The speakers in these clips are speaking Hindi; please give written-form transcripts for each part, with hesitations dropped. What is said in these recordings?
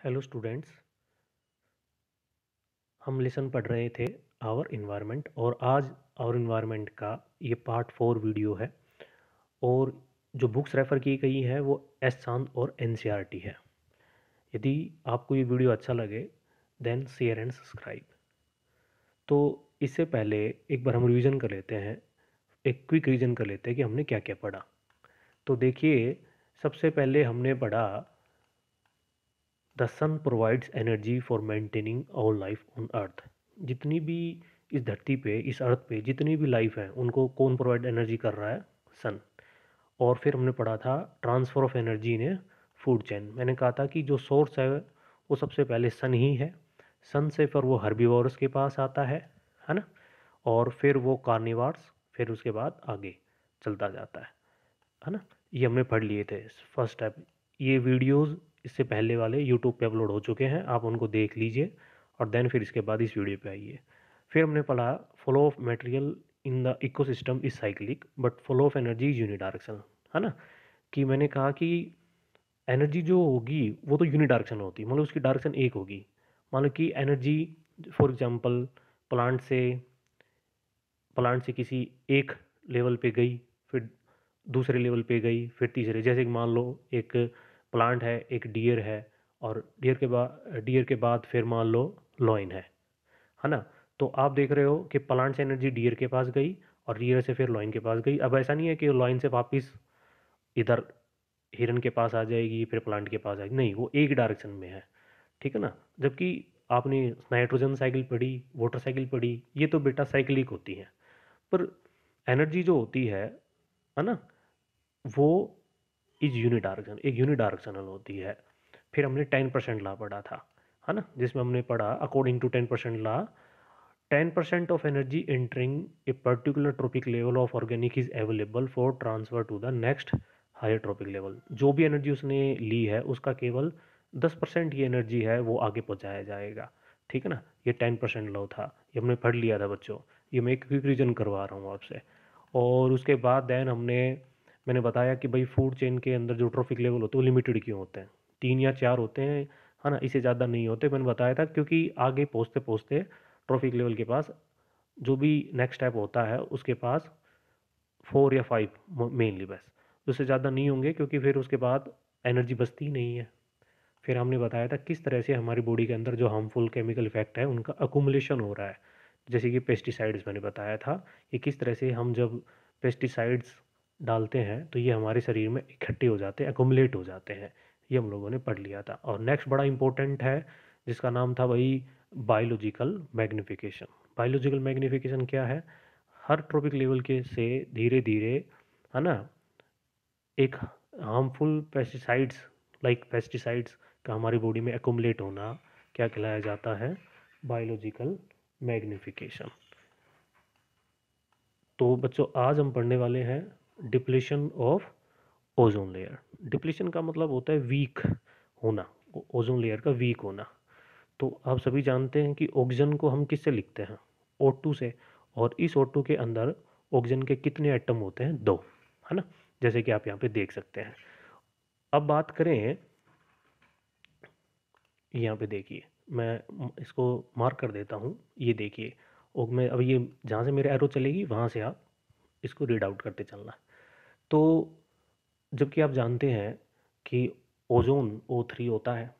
Hello students. हम लेसन पढ़ रहे थे आवर इन्वायरमेंट और आज आवर इन्वायरमेंट का ये पार्ट 4 वीडियो है। और जो बुक्स रेफ़र की गई है वो एस चांद और एनसीईआरटी है। यदि आपको ये वीडियो अच्छा लगे देन शेयर एंड सब्सक्राइब। तो इससे पहले एक बार हम रिवीजन कर लेते हैं, एक क्विक रिवीजन कर लेते हैं कि हमने क्या क्या पढ़ा। तो देखिए, सबसे पहले हमने पढ़ा the sun provides energy for maintaining our life on earth. जितनी भी इस धरती पे, इस अर्थ पे जितनी भी लाइफ है उनको कौन प्रोवाइड एनर्जी कर रहा है? सन। और फिर हमने पढ़ा था transfer of energy in food chain. मैंने कहा था कि जो सोर्स है वो सबसे पहले सन ही है। सन से फिर वो हर्बीवोरस के पास आता है ना। और फिर वो कार्निवार्स, फिर उसके बाद आगे चलता जाता है ना। ये हमने पढ़ लिए थे फर्स्ट स्टेप। ये वीडियोस इससे पहले वाले यूट्यूब पे अपलोड हो चुके हैं, आप उनको देख लीजिए और देन फिर इसके बाद इस वीडियो पे आइए। फिर हमने पढ़ा flow of material in the ecosystem is cyclic but flow of energy is unidirectional, है ना। कि मैंने कहा कि एनर्जी जो होगी वो तो यूनिडायरेक्शनल होती है, मतलब उसकी डायरेक्शन एक होगी। मान लो कि एनर्जी फॉर एग्जांपल प्लांट से प्लांट से किसी एक लेवल पे गई, फिर दूसरे लेवल पे गई, फिर तीसरे। जैसे कि मान लो एक प्लांट है, एक डियर है, और डियर के बाद फिर मान लो लॉइन है ना। तो आप देख रहे हो कि प्लांट से एनर्जी डियर के पास गई और डियर से फिर लॉइन के पास गई। अब ऐसा नहीं है कि लॉइन से वापस इधर हिरन के पास आ जाएगी फिर प्लांट के पास आएगी, नहीं, वो एक डायरेक्शन में है, ठीक है ना। जबकि आपने नाइट्रोजन साइकिल पढ़ी, वाटर साइकिल पढ़ी, ये तो बेटा साइक्लिक होती है। पर एनर्जी जो होती है ना, वो इज यूनिडायरेक्शन, एक यूनिडायरेक्शनल होती है। फिर हमने 10% लॉ पढ़ा था, है ना, जिसमें हमने पढ़ा according to 10% law 10% of energy entering a particular trophic level of organic is available for transfer to the next higher trophic level। जो भी एनर्जी उसने ली है उसका केवल 10% ही एनर्जी है वो आगे पहुंचाया जाएगा, ठीक है ना। ये 10% लॉ था, ये हमने पढ़ लिया था बच्चों। ये मैं एक क्विक रीजन करवा रहा हूँ आपसे। और उसके बाद देन मैंने बताया कि भाई फूड चेन के अंदर जो ट्रॉफिक लेवल होते हैं वो लिमिटेड क्यों होते हैं, 3 या 4 होते हैं, है ना, इससे ज़्यादा नहीं होते। मैंने बताया था क्योंकि आगे पहुँचते पहुँचते ट्रॉफिक लेवल के पास जो भी नेक्स्ट स्टेप होता है उसके पास 4 या 5 मेनली, बस उससे ज़्यादा नहीं होंगे, क्योंकि फिर उसके बाद एनर्जी बचती ही नहीं है। फिर हमने बताया था किस तरह से हमारी बॉडी के अंदर जो हार्मफुल केमिकल इफेक्ट है उनका अकुमुलेशन हो रहा है। जैसे कि पेस्टिसाइड्स मैंने बताया था, ये किस तरह से हम जब पेस्टिसाइड्स डालते हैं तो ये हमारे शरीर में इकट्ठे हो जाते हैं, अकुमुलेट हो जाते हैं। ये हम लोगों ने पढ़ लिया था। और नेक्स्ट बड़ा इंपॉर्टेंट है जिसका नाम था वही बायोलॉजिकल मैग्निफिकेशन। बायोलॉजिकल मैग्निफिकेशन क्या है? हर ट्रॉपिक लेवल के से धीरे धीरे, है ना, एक हार्मफुल पेस्टिसाइड्स लाइक पेस्टिसाइड्स का हमारी बॉडी में एकुमुलेट होना क्या कहलाया जाता है? Biological magnification. तो बच्चों आज हम पढ़ने वाले हैं depletion of ozone layer. Depletion का मतलब होता है वीक होना, ओजोन लेयर का वीक होना। तो आप सभी जानते हैं कि ऑक्सीजन को हम किससे लिखते हैं? O2 से। और इस O2 के अंदर ऑक्सीजन के कितने एटम होते हैं? 2, है ना, जैसे कि आप यहाँ पे देख सकते हैं। अब बात करें, यहाँ पे देखिए, मैं इसको मार्क कर देता हूँ, ये देखिए। और मैं अब ये जहाँ से मेरे एरो चलेगी वहाँ से आप इसको रीड आउट करते चलना। तो जबकि आप जानते हैं कि ओजोन O3 होता है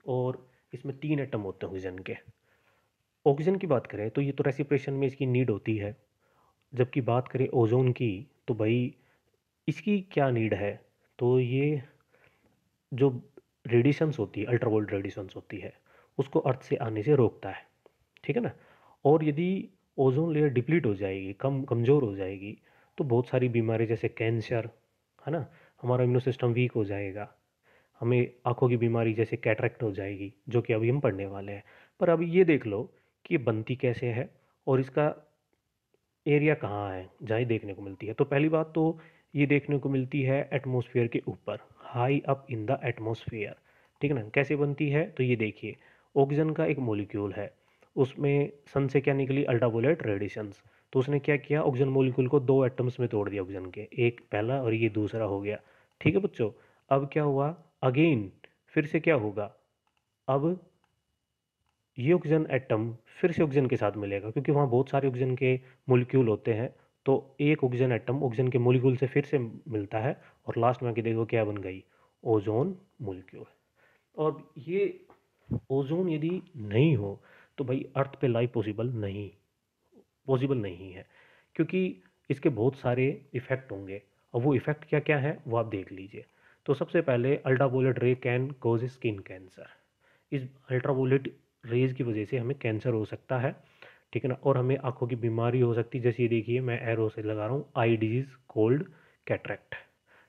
और इसमें 3 एटम होते हैं ऑक्सीजन के। ऑक्सीजन की बात करें तो ये तो रेस्पिरेशन में इसकी नीड होती है। जबकि बात करें ओजोन की तो भाई इसकी क्या नीड है? तो ये जो रेडिएशंस होती है, अल्ट्रावायलेट रेडिएशंस होती है, उसको अर्थ से आने से रोकता है, ठीक है ना। और यदि ओजोन लेयर डिप्लीट हो जाएगी, कमज़ोर हो जाएगी, तो बहुत सारी बीमारी जैसे कैंसर, है ना, हमारा इम्यून सिस्टम वीक हो जाएगा, हमें आंखों की बीमारी जैसे कैटरेक्ट हो जाएगी, जो कि अभी हम पढ़ने वाले हैं। पर अभी ये देख लो कि ये बनती कैसे है और इसका एरिया कहाँ है जहाँ ये देखने को मिलती है। तो पहली बात तो ये देखने को मिलती है एटमॉस्फेयर के ऊपर, high up in the atmosphere, ठीक है ना। कैसे बनती है? तो ये देखिए, ऑक्सीजन का एक मॉलिक्यूल है, उसमें सन से क्या निकली? Ultraviolet radiations. तो उसने क्या किया? ऑक्सीजन मॉलिक्यूल को 2 एटम्स में तोड़ दिया ऑक्सीजन के, एक पहला और ये दूसरा हो गया, ठीक है बच्चों। अब क्या हुआ? अगेन फिर से क्या होगा? अब ये ऑक्सीजन एटम फिर से ऑक्सीजन के साथ मिलेगा, क्योंकि वहाँ बहुत सारे ऑक्सीजन के मोलिक्यूल होते हैं। तो एक ऑक्सीजन एटम ऑक्सीजन के मोलिक्यूल से फिर से मिलता है, और लास्ट में आके देखो क्या बन गई, ओजोन मोलिक्यूल। और ये ओजोन यदि नहीं हो तो भाई अर्थ पे लाइफ पॉसिबल नहीं है, क्योंकि इसके बहुत सारे इफ़ेक्ट होंगे। और वो इफ़ेक्ट क्या क्या है वो आप देख लीजिए। तो सबसे पहले अल्ट्रावायलेट रे कैन कॉज स्किन कैंसर। इस अल्ट्रावायलेट रेज की वजह से हमें कैंसर हो सकता है, ठीक है ना। और हमें आंखों की बीमारी हो सकती है, जैसे ये देखिए मैं एरो से लगा रहा हूँ, आई डिजीज कोल्ड कैटरेक्ट,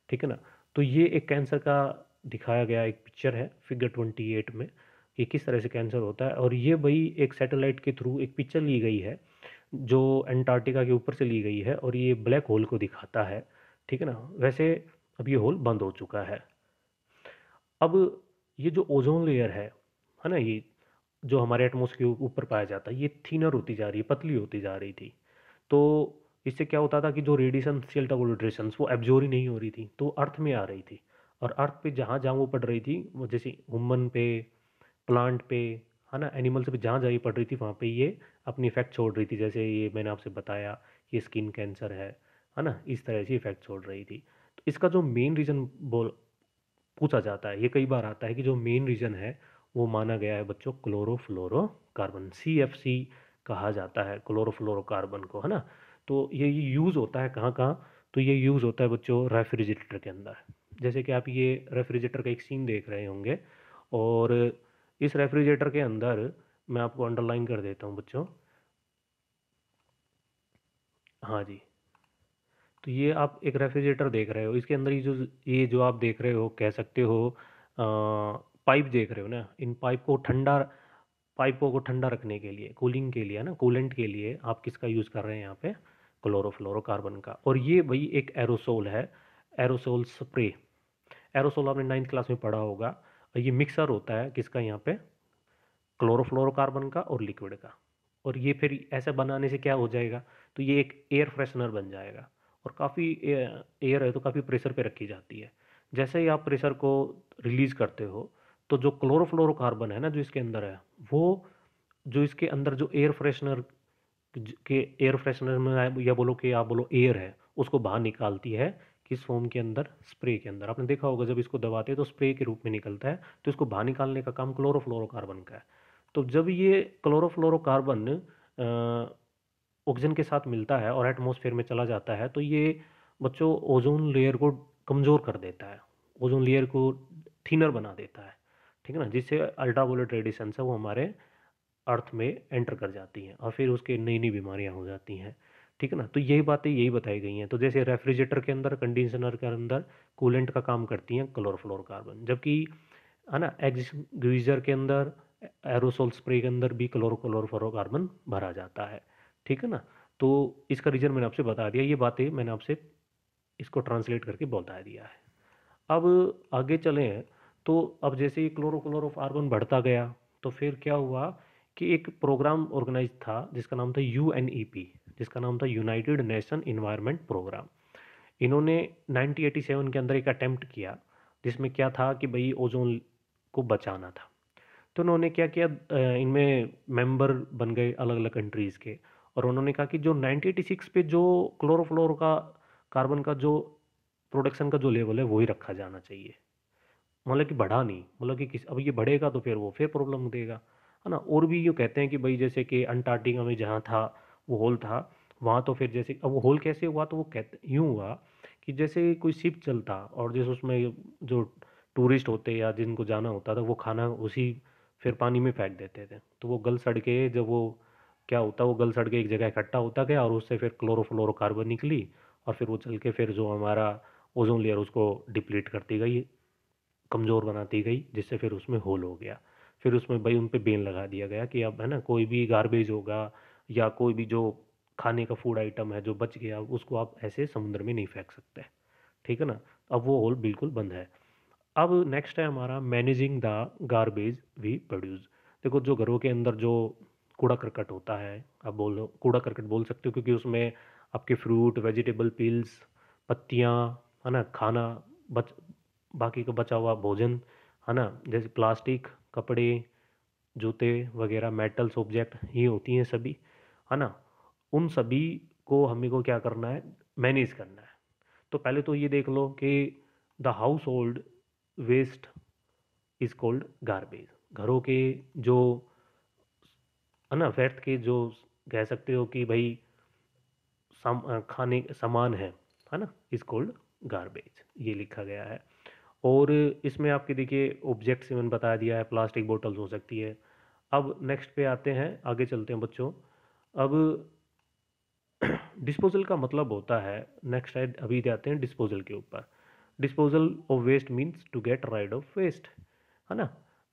ठीक है ना। तो ये एक कैंसर का दिखाया गया एक पिक्चर है फिगर 28 में, कि किस तरह से कैंसर होता है। और ये भाई एक सैटेलाइट के थ्रू एक पिक्चर ली गई है जो अंटार्कटिका के ऊपर से ली गई है, और ये ब्लैक होल को दिखाता है, ठीक है ना। वैसे अब ये होल बंद हो चुका है। अब ये जो ओजोन लेयर है ना, ये जो हमारे एटमॉस्फेयर के ऊपर पाया जाता है, ये थिनर होती जा रही है, पतली होती जा रही थी। तो इससे क्या होता था कि जो रेडिएशन थी, अल्ट्रावायलेट रेडिएशंस, वो एब्जॉर्ब ही नहीं हो रही थी, तो अर्थ में आ रही थी। और अर्थ पे जहाँ जहाँ वो पड़ रही थी, वो जैसे ह्यूमन पे, प्लांट पे, है ना, एनिमल्स पे जहाँ जहाँ ये पड़ रही थी वहाँ पे ये अपनी इफेक्ट छोड़ रही थी। जैसे ये मैंने आपसे बताया, ये स्किन कैंसर है ना, इस तरह से इफेक्ट छोड़ रही थी। तो इसका जो मेन रीज़न बोल पूछा जाता है, ये कई बार आता है कि जो मेन रीज़न है वो माना गया है बच्चों क्लोरोफ्लोरोकार्बन, CFC कहा जाता है क्लोरोफ्लोरोकार्बन को, है ना। तो ये यूज़ होता है कहाँ कहाँ, तो ये यूज़ होता है बच्चों रेफ्रिजरेटर के अंदर। जैसे कि आप ये रेफ्रिजरेटर का एक सीन देख रहे होंगे, और इस रेफ्रिजरेटर के अंदर मैं आपको अंडरलाइन कर देता हूँ बच्चों। हाँ जी। तो ये आप एक रेफ्रिजरेटर देख रहे हो, इसके अंदर ये जो आप देख रहे हो, कह सकते हो पाइप देख रहे हो ना, इन पाइपों को ठंडा रखने के लिए, कूलिंग के लिए, है ना, कूलेंट के लिए आप किसका यूज़ कर रहे हैं यहाँ पे, क्लोरोफ्लोरोकार्बन का। और ये भाई एक एरोसोल है, एरोसोल स्प्रे। एरोसोल आपने 9th क्लास में पढ़ा होगा। ये मिक्सर होता है किसका, यहाँ पे क्लोरोफ्लोरोकार्बन का और लिक्विड का। और ये फिर ऐसे बनाने से क्या हो जाएगा, तो ये एक एयर फ्रेशनर बन जाएगा। और काफ़ी एयर है तो काफ़ी प्रेशर पे रखी जाती है। जैसे ही आप प्रेशर को रिलीज़ करते हो, तो जो क्लोरोफ्लोरोकार्बन है ना जो इसके अंदर है, वो जो इसके अंदर जो एयर फ्रेशनर में या बोलो कि आप बोलो एयर है, उसको बाहर निकालती है। किस फॉर्म के अंदर, स्प्रे के अंदर। आपने देखा होगा जब इसको दबाते हैं तो स्प्रे के रूप में निकलता है, तो इसको बाहर निकालने का काम क्लोरोफ्लोरोकार्बन का है। तो जब ये क्लोरोफ्लोरोकार्बन ऑक्सीजन के साथ मिलता है और एटमॉस्फेयर में चला जाता है, तो ये बच्चों ओजोन लेयर को कमज़ोर कर देता है, ओजोन लेयर को थिनर बना देता है, ठीक है ना। जिससे अल्ट्रावायलेट रेडिएशन है वो हमारे अर्थ में एंटर कर जाती हैं, और फिर उसके नई नई बीमारियां हो जाती हैं, ठीक है ना। तो यही बातें यही बताई गई हैं। तो जैसे रेफ्रिजरेटर के अंदर, कंडीशनर के अंदर कूलेंट का काम करती हैं क्लोरोफ्लोरोकार्बन, जबकि है ना गीजर के अंदर, एरोसोल स्प्रे के अंदर भी क्लोरोफ्लोरोकार्बन भरा जाता है, ठीक है ना। तो इसका रीजन मैंने आपसे बता दिया, ये बातें मैंने आपसे इसको ट्रांसलेट करके बता दिया है। अब आगे चले हैं, तो अब जैसे ही क्लोरोफ्लोरोकार्बन बढ़ता गया, तो फिर क्या हुआ कि एक प्रोग्राम ऑर्गेनाइज था जिसका नाम था UNEP, जिसका नाम था यूनाइटेड नेशन इन्वायरमेंट प्रोग्राम। इन्होंने 1987 के अंदर एक अटेम्प्ट किया, जिसमें क्या था कि भाई ओजोन को बचाना था। तो उन्होंने क्या किया, इनमें मेंबर बन गए अलग अलग कंट्रीज़ के, और उन्होंने कहा कि जो 1986 पे जो क्लोरोफ्लोरो का कार्बन का जो प्रोडक्शन का जो लेवल है वही रखा जाना चाहिए। मतलब कि बढ़ा नहीं, मतलब कि अब ये बढ़ेगा तो फिर वो फिर प्रॉब्लम देगा, है ना। और भी यूँ कहते हैं कि भाई जैसे कि अंटार्कटिका में जहाँ था वो होल था, वहाँ तो फिर जैसे अब वो होल कैसे हुआ, तो वो कहते यूँ हुआ कि जैसे कोई शिप चलता और जैसे उसमें जो टूरिस्ट होते या जिनको जाना होता था वो खाना उसी फिर पानी में फेंक देते थे, तो वो गल सड़ के, जब वो क्या होता, वो गल सड़ के एक जगह इकट्ठा होता गया, और उससे फिर क्लोरोफ्लोरोकार्बन निकली, और फिर वो चल के फिर जो हमारा ओजोन लेयर उसको डिप्लीट करती गई, कमज़ोर बनाती गई, जिससे फिर उसमें होल हो गया। फिर उसमें भाई उन पे बैन लगा दिया गया कि अब है ना कोई भी गार्बेज होगा या कोई भी जो खाने का फूड आइटम है जो बच गया, उसको आप ऐसे समुद्र में नहीं फेंक सकते, ठीक है ना। अब वो होल बिल्कुल बंद है। अब नेक्स्ट है हमारा managing the garbage we produce. देखो जो घरों के अंदर जो कूड़ा करकट होता है, आप बोलो कूड़ा करकट बोल सकते हो, क्योंकि उसमें आपके फ्रूट, वेजिटेबल पील्स, पत्तियाँ, है ना, खाना, बच बाकी का बचा हुआ भोजन, है ना, जैसे प्लास्टिक, कपड़े, जूते वगैरह, मेटल्स ऑब्जेक्ट, ये होती हैं सभी, है ना। उन सभी को हमें को क्या करना है, मैनेज करना है। तो पहले तो ये देख लो कि the household waste is called garbage. घरों के जो, है ना, व्यर्थ के जो, कह सकते हो कि भाई खाने सामान है ना, इज कॉल्ड गार्बेज, ये लिखा गया है। और इसमें आपके देखिए ऑब्जेक्ट्स मैंने बता दिया है, प्लास्टिक बोतल्स हो सकती है। अब नेक्स्ट पे आते हैं, आगे चलते हैं बच्चों। अब डिस्पोजल का मतलब होता है, नेक्स्ट साइड अभी जाते हैं डिस्पोजल के ऊपर। Disposal of waste means to get rid of waste, है ना।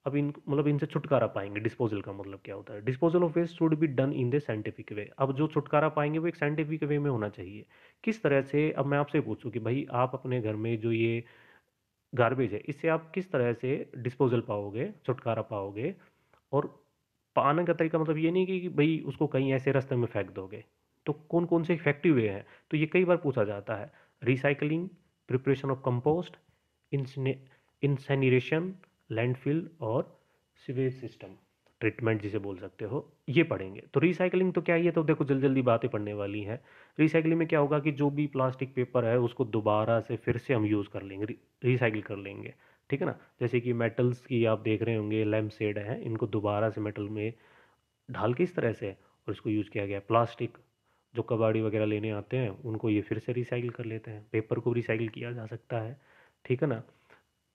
अब इन मतलब इनसे छुटकारा पाएंगे। डिस्पोजल का मतलब क्या होता है, disposal of waste should be done in the scientific way. अब जो छुटकारा पाएंगे वो एक साइंटिफिक वे में होना चाहिए। किस तरह से, अब मैं आपसे पूछूं कि भाई आप अपने घर में जो ये गार्बेज है, इससे आप किस तरह से डिस्पोजल पाओगे, छुटकारा पाओगे। और पाने का तरीका मतलब ये नहीं कि भाई उसको कहीं ऐसे रास्ते में फेंक दोगे। तो कौन कौन से इफेक्टिव वे हैं, तो ये कई बार पूछा जाता है। Recycling, preparation of compost, incineration, landfill और सीवेज सिस्टम ट्रीटमेंट जिसे बोल सकते हो, ये पढ़ेंगे। तो रिसाइकलिंग तो क्या है, ये तो देखो जल्दी जल्दी बातें पढ़ने वाली हैं। रिसाइकलिंग में क्या होगा कि जो भी प्लास्टिक पेपर है उसको दोबारा से फिर से हम यूज़ कर लेंगे, रिसाइकिल कर लेंगे, ठीक है ना। जैसे कि मेटल्स की आप देख रहे होंगे, लैम्प शेड है, इनको दोबारा से मेटल में ढाल के इस तरह से और इसको यूज़ किया गया। प्लास्टिक जो कबाड़ी वगैरह लेने आते हैं उनको ये फिर से रिसाइकिल कर लेते हैं, पेपर को रिसाइकिल किया जा सकता है, ठीक है ना।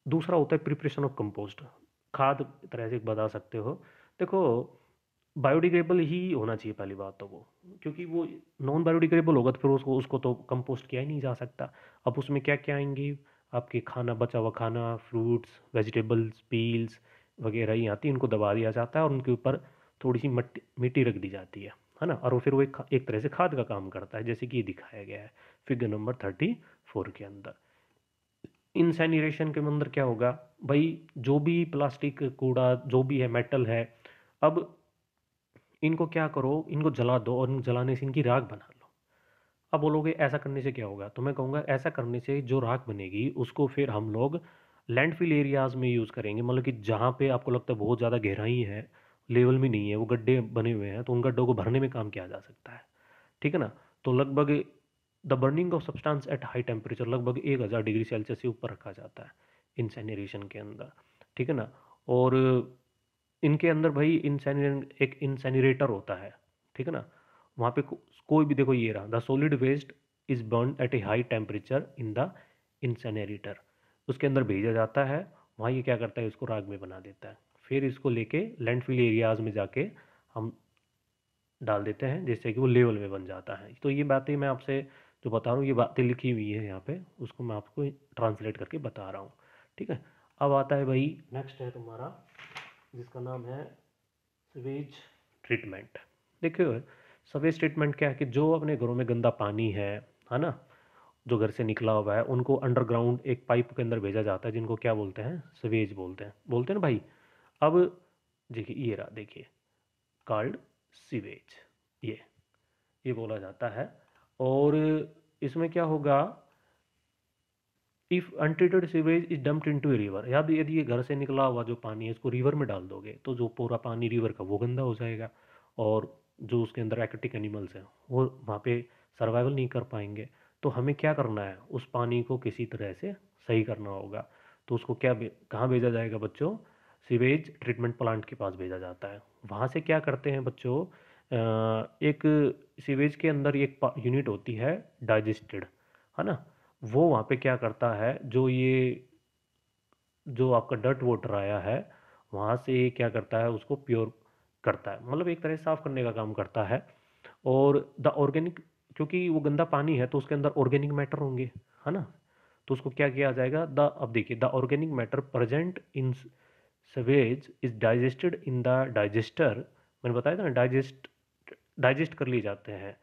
दूसरा होता है प्रिपरेशन ऑफ कंपोस्ट, खाद तरह से बता सकते हो। देखो बायोडिग्रेडेबल ही होना चाहिए पहली बात तो वो, क्योंकि वो नॉन बायोडिग्रेडेबल होगा तो फिर उसको उसको तो कंपोस्ट किया ही नहीं जा सकता। अब उसमें क्या क्या आएंगे, आपके खाना, बचा हुआ खाना, फ्रूट्स, वेजिटेबल्स, पील्स वगैरह ही आती है, इनको दबा दिया जाता है और उनके ऊपर थोड़ी सी मट्टी मिट्टी रख दी जाती है ना। और वो फिर वो एक तरह से खाद का काम करता है, जैसे कि ये दिखाया गया है फिगर नंबर 34 के अंदर। इंसैनिरेशन के अंदर क्या होगा भाई, जो भी प्लास्टिक कूड़ा जो भी है, मेटल है, अब इनको क्या करो, इनको जला दो और इन जलाने से इनकी राख बना लो। अब बोलोगे ऐसा करने से क्या होगा, तो मैं कहूँगा ऐसा करने से जो राख बनेगी उसको फिर हम लोग लैंडफिल एरियाज में यूज़ करेंगे। मतलब कि जहाँ पे आपको लगता है बहुत ज़्यादा गहराई है, लेवल में नहीं है, वो गड्ढे बने हुए हैं, तो उन गड्ढों को भरने में काम किया जा सकता है, ठीक है ना। तो लगभग the burning of substance at high temperature, लगभग 1000 डिग्री सेल्सियस से ऊपर रखा जाता है इंसेनरेशन के अंदर, ठीक है ना। और इनके अंदर भाई एक इंसेनरेटर होता है, ठीक है ना। वहाँ पे कोई भी, देखो ये रहा, the solid waste is burn at a high temperature in the incinerator, उसके अंदर भेजा जाता है। वहाँ ये क्या करता है, इसको राग में बना देता है, फिर इसको लेके लैंडफिल एरियाज में जाके हम डाल देते हैं, जिससे कि वो लेवल में बन जाता है। तो ये बातें मैं आपसे जो बता रहा हूँ, ये बातें लिखी हुई है यहाँ पे, उसको मैं आपको ट्रांसलेट करके बता रहा हूँ, ठीक है। अब आता है भाई, नेक्स्ट है तुम्हारा, जिसका नाम है सीवेज ट्रीटमेंट। देखिए सीवेज ट्रीटमेंट क्या है कि जो अपने घरों में गंदा पानी है ना, जो घर से निकला हुआ है, उनको अंडरग्राउंड एक पाइप के अंदर भेजा जाता है, जिनको क्या बोलते हैं, सीवेज बोलते हैं ना भाई। अब देखिए ये रहा, देखिए कॉल्ड सीवेज, ये ये बोला जाता है। और इसमें क्या होगा, if untreated sewage is dumped into a river, यदि ये घर से निकला हुआ जो पानी है इसको रिवर में डाल दोगे तो जो पूरा पानी रिवर का वो गंदा हो जाएगा, और जो उसके अंदर एक्वेटिक एनिमल्स हैं वो वहाँ पे सर्वाइवल नहीं कर पाएंगे। तो हमें क्या करना है, उस पानी को किसी तरह से सही करना होगा। तो उसको कहाँ भेजा जाएगा बच्चों, सीवेज ट्रीटमेंट प्लांट के पास भेजा जाता है। वहाँ से क्या करते हैं बच्चों, एक सीवेज के अंदर एक यूनिट होती है डाइजेस्टेड, है ना। वो वहाँ पे क्या करता है, जो आपका डर्ट वाटर आया है वहाँ से ये क्या करता है, उसको प्योर करता है, मतलब एक तरह से साफ करने का काम करता है। और द ऑर्गेनिक, क्योंकि वो गंदा पानी है तो उसके अंदर ऑर्गेनिक मैटर होंगे, है ना। तो उसको क्या किया जाएगा, द अब देखिए, the organic matter present in Suez is digested in the digester. मैंने बताया था ना, डाइजेस्ट कर लिए जाते हैं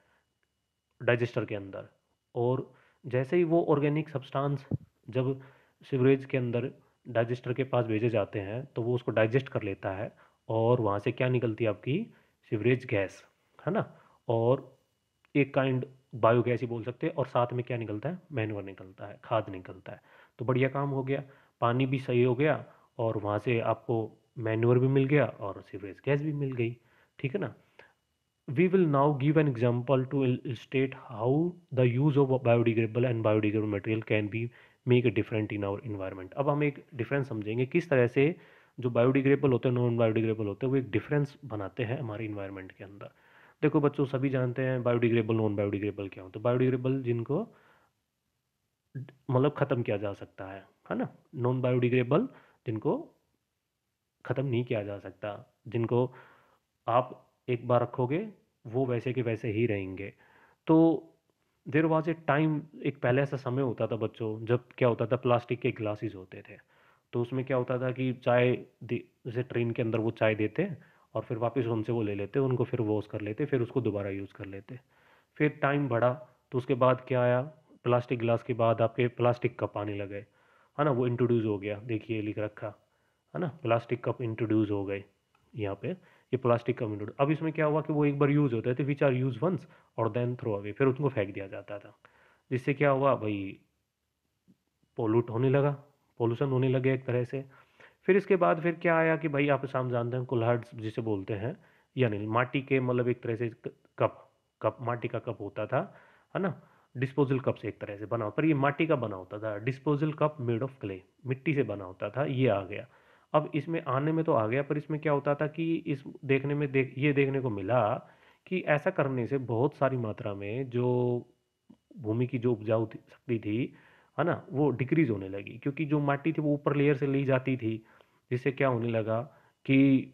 डाइजेस्टर के अंदर। और जैसे ही वो ऑर्गेनिक सब्सटेंस जब सिवरेज के अंदर डाइजेस्टर के पास भेजे जाते हैं तो वो उसको डाइजेस्ट कर लेता है, और वहाँ से क्या निकलती है, आपकी सिवरेज गैस, है ना। और एक काइंड बायोगैस ही बोल सकते हैं, और साथ में क्या निकलता है, मैन्योर निकलता है, खाद निकलता है। तो बढ़िया काम हो गया, पानी भी सही हो गया, और वहाँ से आपको मैन्योर भी मिल गया और सीवरेज गैस भी मिल गई, ठीक है ना। We will now give an example to illustrate how the use of biodegradable and biodegradable material can be make a difference in our environment। अब हम एक डिफरेंस समझेंगे किस तरह से जो बायोडिग्रेडेबल होते हैं, नॉन बायोडिग्रेडेबल होते हैं, वो एक डिफरेंस बनाते हैं हमारे इन्वायरमेंट के अंदर। देखो बच्चों, सभी जानते हैं बायोडिग्रेडेबल नॉन बायोडिग्रेडेबल क्या होता है। बायोडिग्रेडेबल जिनको मतलब ख़त्म किया जा सकता है ना। नॉन बायोडिग्रेडेबल जिनको ख़त्म नहीं किया जा सकता, जिनको आप एक बार रखोगे वो वैसे के वैसे ही रहेंगे। तो देर वॉज ए टाइम, एक पहले ऐसा समय होता था बच्चों, जब क्या होता था, प्लास्टिक के ग्लासेस होते थे। तो उसमें क्या होता था कि चाय जैसे ट्रेन के अंदर वो चाय देते और फिर वापस उनसे वो ले लेते, उनको फिर वॉश कर लेते, फिर उसको दोबारा यूज़ कर लेते। फिर टाइम बढ़ा तो उसके बाद क्या आया, प्लास्टिक ग्लास के बाद आपके प्लास्टिक कप आने लगे, है ना। वो इंट्रोड्यूस हो गया, देखिए लिख रखा है ना, प्लास्टिक कप इंट्रोड्यूस हो गए यहाँ पे। ये प्लास्टिक कप इंट्रोड्यूस, अब इसमें क्या हुआ कि वो एक बार यूज़ होते थे, विच आर यूज वंस और देन थ्रो अवे, फिर उसको फेंक दिया जाता था। जिससे क्या हुआ भाई, पोल्यूट होने लगा, पोल्यूशन होने लगे एक तरह से। फिर इसके बाद फिर क्या आया कि भाई आप शाम जानते हैं कुल्हाड़ जिसे बोलते हैं, यानी माटी के मतलब एक तरह से कप, कप माटी का कप होता था, है ना। डिस्पोजल कप से एक तरह से बना, पर ये माटी का बना होता था। Disposal cup made of clay, मिट्टी से बना होता था, ये आ गया। अब इसमें आने में तो आ गया, पर इसमें क्या होता था कि इस देखने में ये देखने को मिला कि ऐसा करने से बहुत सारी मात्रा में जो भूमि की जो उपजाऊ शक्ति थी, है ना, वो डिक्रीज होने लगी, क्योंकि जो माटी थी वो ऊपर लेयर से ली जाती थी। जिससे क्या होने लगा कि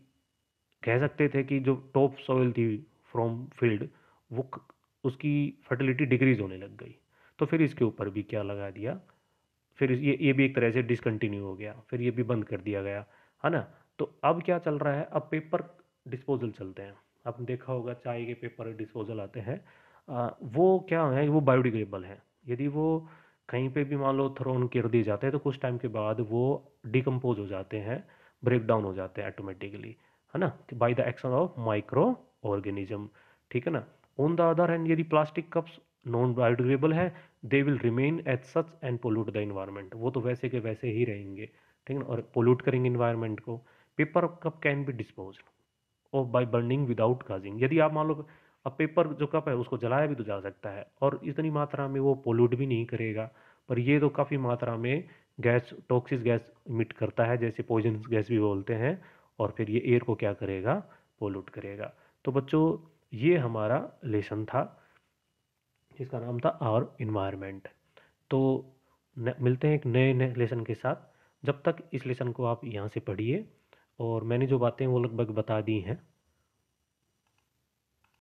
कह सकते थे कि जो टॉप सॉइल थी फ्रॉम फील्ड, वो उसकी फर्टिलिटी डिक्रीज होने लग गई। तो फिर इसके ऊपर भी क्या लगा दिया, फिर ये भी एक तरह से डिसकंटिन्यू हो गया, फिर ये भी बंद कर दिया गया, है ना। तो अब क्या चल रहा है, अब पेपर डिस्पोजल चलते हैं। आपने देखा होगा चाय के पेपर डिस्पोजल आते हैं, वो क्या है, वो बायोडिग्रेडेबल है। यदि वो कहीं पे भी मान लो थ्रोन कर दिए जाते हैं तो कुछ टाइम के बाद वो डिकम्पोज हो जाते हैं, ब्रेक डाउन हो जाते हैं ऑटोमेटिकली, है ना, by the action of micro organism, ठीक है ना। ऑन द अदर हैंड यदि प्लास्टिक कप्स नॉन बायोडिग्रेडेबल है, they will remain as such and pollute the environment, वो तो वैसे के वैसे ही रहेंगे, ठीक है ना, और पोल्यूट करेंगे इन्वायरमेंट को। Paper cup can be dispose और बाय बर्निंग विदाउट काजिंग, यदि आप मान लो अब पेपर जो कप है उसको जलाया भी तो जा सकता है, और इतनी मात्रा में वो पोल्यूट भी नहीं करेगा। पर ये तो काफ़ी मात्रा में गैस, टॉक्सिक गैस इमिट करता है, जैसे पॉइजनस गैस भी बोलते हैं, और फिर ये एयर को क्या करेगा, पोल्यूट करेगा। तो बच्चों, ये हमारा लेसन था जिसका नाम था आवर इन्वायरमेंट। तो मिलते हैं एक नए नए लेसन के साथ। जब तक इस लेसन को आप यहाँ से पढ़िए, और मैंने जो बातें वो लगभग बता दी हैं,